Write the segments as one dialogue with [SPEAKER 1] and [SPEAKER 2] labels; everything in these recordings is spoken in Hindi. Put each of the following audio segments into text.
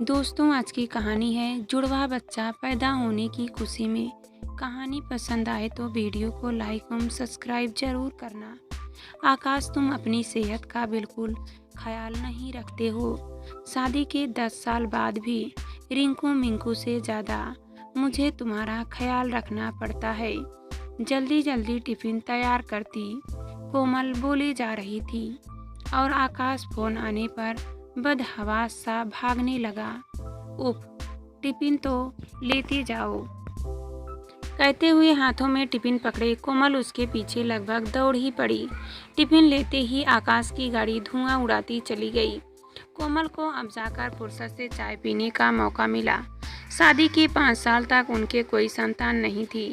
[SPEAKER 1] दोस्तों, आज की कहानी है जुड़वा बच्चा पैदा होने की खुशी में। कहानी पसंद आए तो वीडियो को लाइक और सब्सक्राइब जरूर करना। आकाश, तुम अपनी सेहत का बिल्कुल ख्याल नहीं रखते हो। शादी के 10 साल बाद भी रिंकू मिंकू से ज़्यादा मुझे तुम्हारा ख्याल रखना पड़ता है। जल्दी जल्दी टिफिन तैयार करती कोमल बोली जा रही थी और आकाश फोन आने पर बदहवास सा भागने लगा। उफ, टिफिन तो लेती जाओ। कहते हुए हाथों में टिफिन पकड़े कोमल उसके पीछे लगभग दौड़ ही पड़ी। टिफिन लेते ही आकाश की गाड़ी धुआं उड़ाती चली गई। कोमल को अब जाकर फुर्सत से चाय पीने का मौका मिला। शादी के 5 साल तक उनके कोई संतान नहीं थी।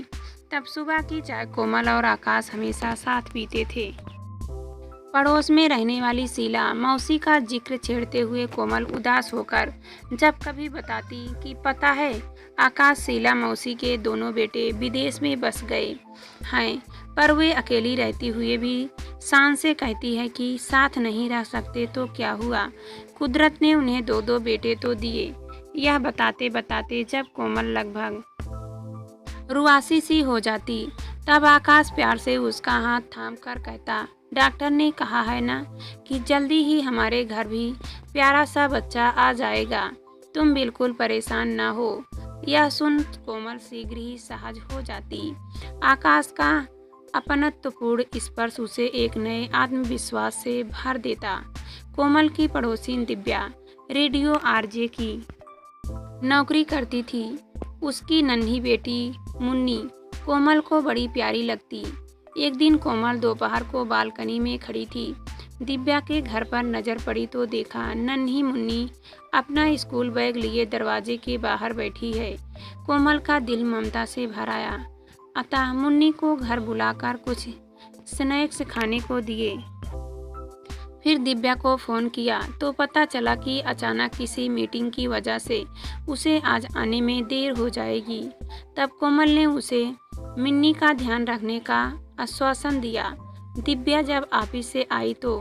[SPEAKER 1] तब सुबह की चाय कोमल और आकाश हमेशा साथ पीते थे। पड़ोस में रहने वाली शीला मौसी का जिक्र छेड़ते हुए कोमल उदास होकर जब कभी बताती कि पता है, आकाश शीला मौसी के दोनों बेटे विदेश में बस गए हैं, पर वे अकेली रहती हुए भी शान से कहती है कि साथ नहीं रह सकते तो क्या हुआ, कुदरत ने उन्हें दो दो बेटे तो दिए। यह बताते बताते जब कोमल लगभग रुआसी सी हो जाती, तब आकाश प्यार से उसका हाथ थाम कर कहता, डॉक्टर ने कहा है ना कि जल्दी ही हमारे घर भी प्यारा सा बच्चा आ जाएगा। तुम बिल्कुल परेशान ना हो। यह सुन कोमल शीघ्र ही सहज हो जाती। आकाश का अपनत्वपूर्ण स्पर्श उसे एक नए आत्मविश्वास से भर देता। कोमल की पड़ोसी दिव्या रेडियो आरजे की नौकरी करती थी। उसकी नन्ही बेटी मुन्नी कोमल को बड़ी प्यारी लगती। एक दिन कोमल दोपहर को बालकनी में खड़ी थी। दिव्या के घर पर नजर पड़ी तो देखा नन्ही मुन्नी अपना स्कूल बैग लिए दरवाजे के बाहर बैठी है। कोमल का दिल ममता से भर आया। अतः मुन्नी को घर बुलाकर कुछ स्नैक्स खाने को दिए। फिर दिव्या को फ़ोन किया तो पता चला कि अचानक किसी मीटिंग की वजह से उसे आज आने में देर हो जाएगी। तब कोमल ने उसे मिन्नी का ध्यान रखने का आश्वासन दिया। दिव्या जब ऑफिस से आई तो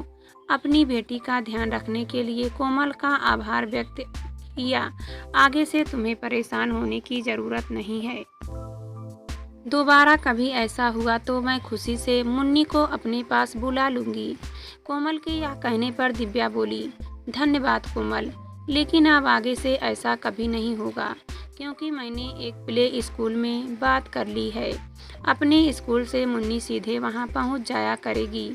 [SPEAKER 1] अपनी बेटी का ध्यान रखने के लिए कोमल का आभार व्यक्त किया। आगे से तुम्हें परेशान होने की ज़रूरत नहीं है। दोबारा कभी ऐसा हुआ तो मैं खुशी से मुन्नी को अपने पास बुला लूँगी। कोमल के यह कहने पर दिव्या बोली, धन्यवाद कोमल, लेकिन अब आगे से ऐसा कभी नहीं होगा, क्योंकि मैंने एक प्ले स्कूल में बात कर ली है। अपने स्कूल से मुन्नी सीधे वहां पहुंच जाया करेगी।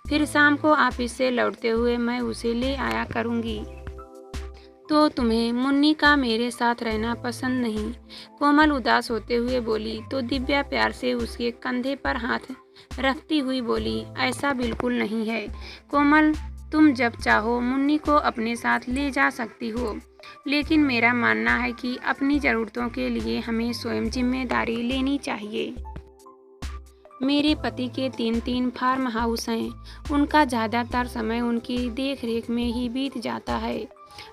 [SPEAKER 1] फिर शाम को ऑफिस से लौटते हुए मैं उसे ले आया करूंगी। तो तुम्हें मुन्नी का मेरे साथ रहना पसंद नहीं? कोमल उदास होते हुए बोली तो दिव्या प्यार से उसके कंधे पर हाथ रखती हुई बोली, ऐसा बिल्कुल नहीं है कोमल, तुम जब चाहो मुन्नी को अपने साथ ले जा सकती हो, लेकिन मेरा मानना है कि अपनी ज़रूरतों के लिए हमें स्वयं जिम्मेदारी लेनी चाहिए। मेरे पति के 3 फार्म हाउस हैं। उनका ज़्यादातर समय उनकी देख रेख में ही बीत जाता है।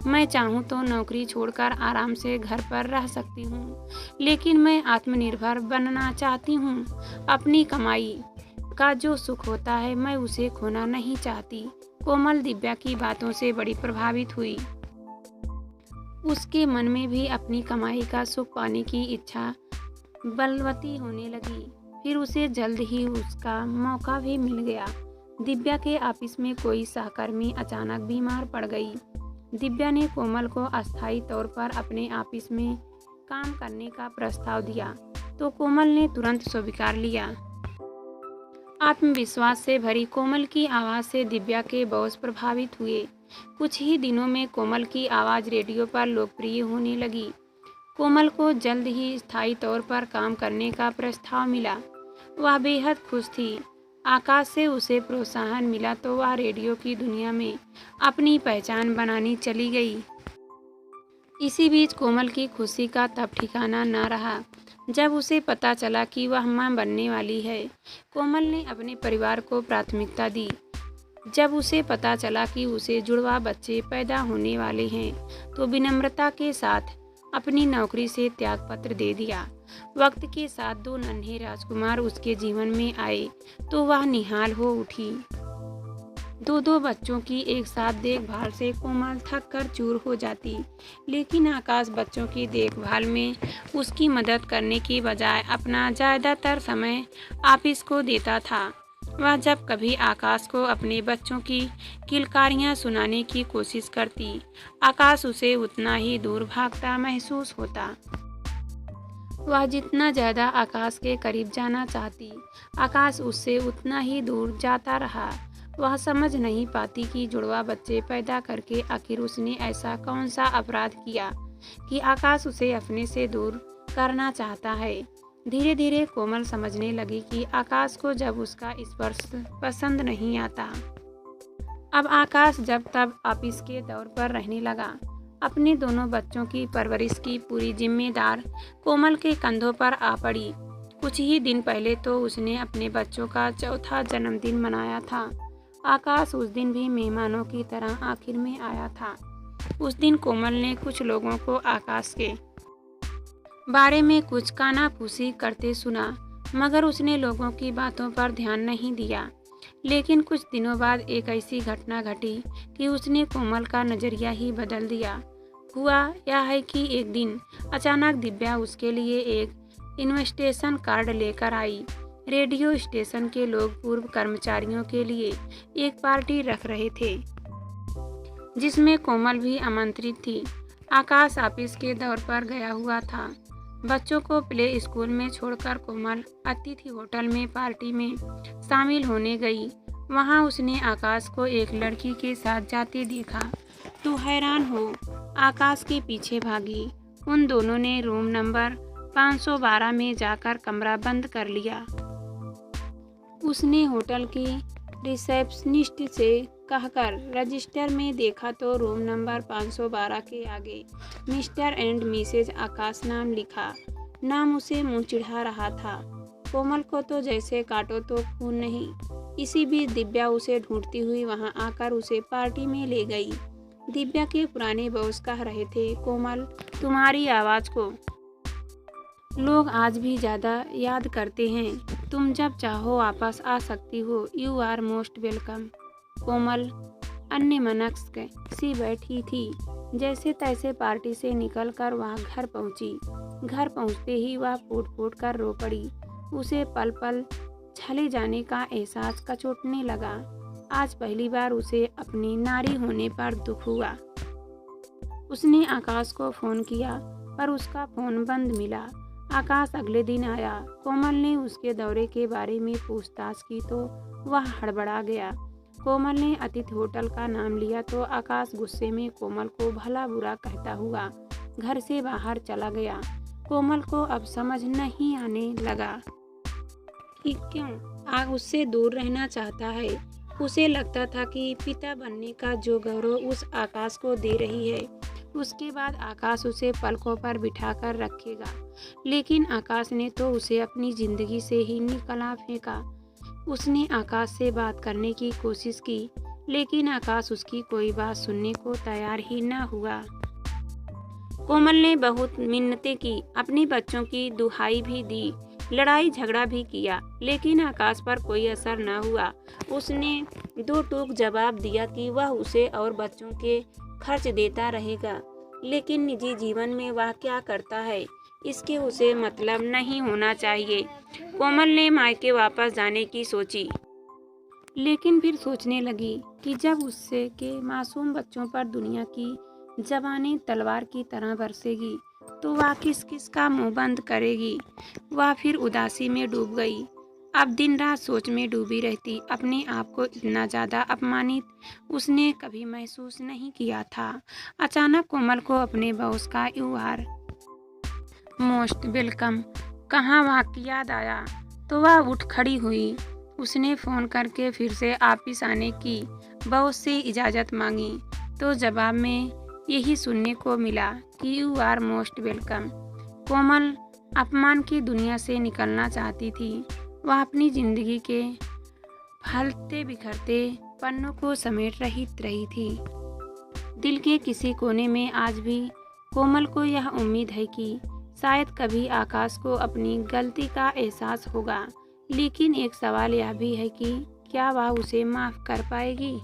[SPEAKER 1] मैं चाहूँ तो नौकरी छोड़कर आराम से घर पर रह सकती हूँ, लेकिन मैं आत्मनिर्भर बनना चाहती हूँ। अपनी कमाई का जो सुख होता है मैं उसे खोना नहीं चाहती। कोमल दिव्या की बातों से बड़ी प्रभावित हुई। उसके मन में भी अपनी कमाई का सुख पाने की इच्छा बलवती होने लगी। फिर उसे जल्द ही उसका मौका भी मिल गया। दिव्या के ऑफिस में कोई सहकर्मी अचानक बीमार पड़ गई। दिव्या ने कोमल को अस्थायी तौर पर अपने ऑफिस में काम करने का प्रस्ताव दिया तो कोमल ने तुरंत स्वीकार लिया। आत्मविश्वास से भरी कोमल की आवाज़ से दिव्या के बॉस प्रभावित हुए। कुछ ही दिनों में कोमल की आवाज़ रेडियो पर लोकप्रिय होने लगी। कोमल को जल्द ही स्थायी तौर पर काम करने का प्रस्ताव मिला। वह बेहद खुश थी। आकाश से उसे प्रोत्साहन मिला तो वह रेडियो की दुनिया में अपनी पहचान बनानी चली गई। इसी बीच कोमल की खुशी का तब ठिकाना न रहा जब उसे पता चला कि वह मां बनने वाली है। कोमल ने अपने परिवार को प्राथमिकता दी। जब उसे पता चला कि उसे जुड़वा बच्चे पैदा होने वाले हैं तो विनम्रता के साथ अपनी नौकरी से त्यागपत्र दे दिया। वक्त के साथ 2 नन्हे राजकुमार उसके जीवन में आए तो वह निहाल हो उठी। दो दो बच्चों की एक साथ देखभाल से कोमल थक कर चूर हो जाती, लेकिन आकाश बच्चों की देखभाल में उसकी मदद करने की बजाय अपना ज़्यादातर समय आपिस को देता था। वह जब कभी आकाश को अपने बच्चों की किलकारियाँ सुनाने की कोशिश करती, आकाश उसे उतना ही दूर भागता महसूस होता। वह जितना ज़्यादा आकाश के करीब जाना चाहती, आकाश उससे उतना ही दूर जाता रहा। वह समझ नहीं पाती कि जुड़वा बच्चे पैदा करके आखिर उसने ऐसा कौन सा अपराध किया कि आकाश उसे अपने से दूर करना चाहता है। धीरे धीरे कोमल समझने लगी कि आकाश को जब उसका स्पर्श पसंद नहीं आता। अब आकाश जब तब ऑफिस के दौर पर रहने लगा। अपने दोनों बच्चों की परवरिश की पूरी जिम्मेदार कोमल के कंधों पर आ पड़ी। कुछ ही दिन पहले तो उसने अपने बच्चों का चौथा जन्मदिन मनाया था। आकाश उस दिन भी मेहमानों की तरह आखिर में आया था। उस दिन कोमल ने कुछ लोगों को आकाश के बारे में कुछ कानाफूसी करते सुना, मगर उसने लोगों की बातों पर ध्यान नहीं दिया। लेकिन कुछ दिनों बाद एक ऐसी घटना घटी कि उसने कोमल का नज़रिया ही बदल दिया। हुआ यह है कि एक दिन अचानक दिव्या उसके लिए एक इन्विटेशन कार्ड लेकर आई। रेडियो स्टेशन के लोग पूर्व कर्मचारियों के लिए एक पार्टी रख रहे थे, जिसमें कोमल भी आमंत्रित थी। आकाश ऑफिस के दौर पर गया हुआ था। बच्चों को प्ले स्कूल में छोड़कर कोमल अतिथि होटल में पार्टी में शामिल होने गई। वहां उसने आकाश को एक लड़की के साथ जाते देखा तो हैरान हो आकाश के पीछे भागी। उन दोनों ने रूम नंबर 512 में जाकर कमरा बंद कर लिया। उसने होटल की रिसेप्शनिस्ट से कहकर रजिस्टर में देखा तो रूम नंबर 512 के आगे मिस्टर एंड मिसेज आकाश नाम लिखा। नाम उसे मुंह चिढ़ा रहा था। कोमल को तो जैसे काटो तो खून नहीं। इसी बीच दिव्या उसे ढूंढती हुई वहां आकर उसे पार्टी में ले गई। दिव्या के पुराने बॉस कह रहे थे, कोमल, तुम्हारी आवाज़ को लोग आज भी ज़्यादा याद करते हैं। तुम जब चाहो वापस आ सकती हो। You are most welcome. Komal अन्यमनस्क सी बैठी थी। जैसे तैसे पार्टी से निकलकर वह घर पहुंची। घर पहुंचते ही वह फूट फूट कर रो पड़ी। उसे पल पल चले जाने का एहसास कचोटने लगा। आज पहली बार उसे अपनी नारी होने पर दुख हुआ। उसने आकाश को फ़ोन किया पर उसका फ़ोन बंद मिला। आकाश अगले दिन आया। कोमल ने उसके दौरे के बारे में पूछताछ की तो वह हड़बड़ा गया। कोमल ने अतिथि होटल का नाम लिया तो आकाश गुस्से में कोमल को भला बुरा कहता हुआ घर से बाहर चला गया। कोमल को अब समझ नहीं आने लगा कि क्यों आग उससे दूर रहना चाहता है। उसे लगता था कि पिता बनने का जो गौरव उस आकाश को दे रही है, उसके बाद आकाश उसे पलकों पर बिठाकर रखेगा। लेकिन आकाश ने तो उसे अपनी जिंदगी से ही निकला फेंका। उसने आकाश से बात करने की कोशिश की, लेकिन आकाश उसकी कोई बात सुनने को तैयार ही न हुआ। कोमल ने बहुत मिन्नतें की, अपने बच्चों की दुहाई भी दी, लड़ाई झगड़ा भी किया, लेकिन आकाश पर कोई असर न हुआ। उसने दो टूक जवाब दिया कि वह उसे और बच्चों के खर्च देता रहेगा, लेकिन निजी जीवन में वह क्या करता है इसके उसे मतलब नहीं होना चाहिए। कोमल ने मायके वापस जाने की सोची, लेकिन फिर सोचने लगी कि जब उससे के मासूम बच्चों पर दुनिया की ज़बानें तलवार की तरह बरसेगी तो वह किस किस का मुंह बंद करेगी। वह फिर उदासी में डूब गई। अब दिन रात सोच में डूबी रहती। अपने आप को इतना ज़्यादा अपमानित उसने कभी महसूस नहीं किया था। अचानक कोमल को अपने बॉस का यू आर मोस्ट वेलकम कहाँ वाक्य याद आया तो वह उठ खड़ी हुई। उसने फ़ोन करके फिर से ऑफिस आने की बॉस से इजाज़त मांगी तो जवाब में यही सुनने को मिला कि यू आर मोस्ट वेलकम। कोमल अपमान की दुनिया से निकलना चाहती थी। वह अपनी ज़िंदगी के फलते बिखरते पन्नों को समेट रही थी। दिल के किसी कोने में आज भी कोमल को यह उम्मीद है कि शायद कभी आकाश को अपनी गलती का एहसास होगा। लेकिन एक सवाल यह भी है कि क्या वह उसे माफ़ कर पाएगी?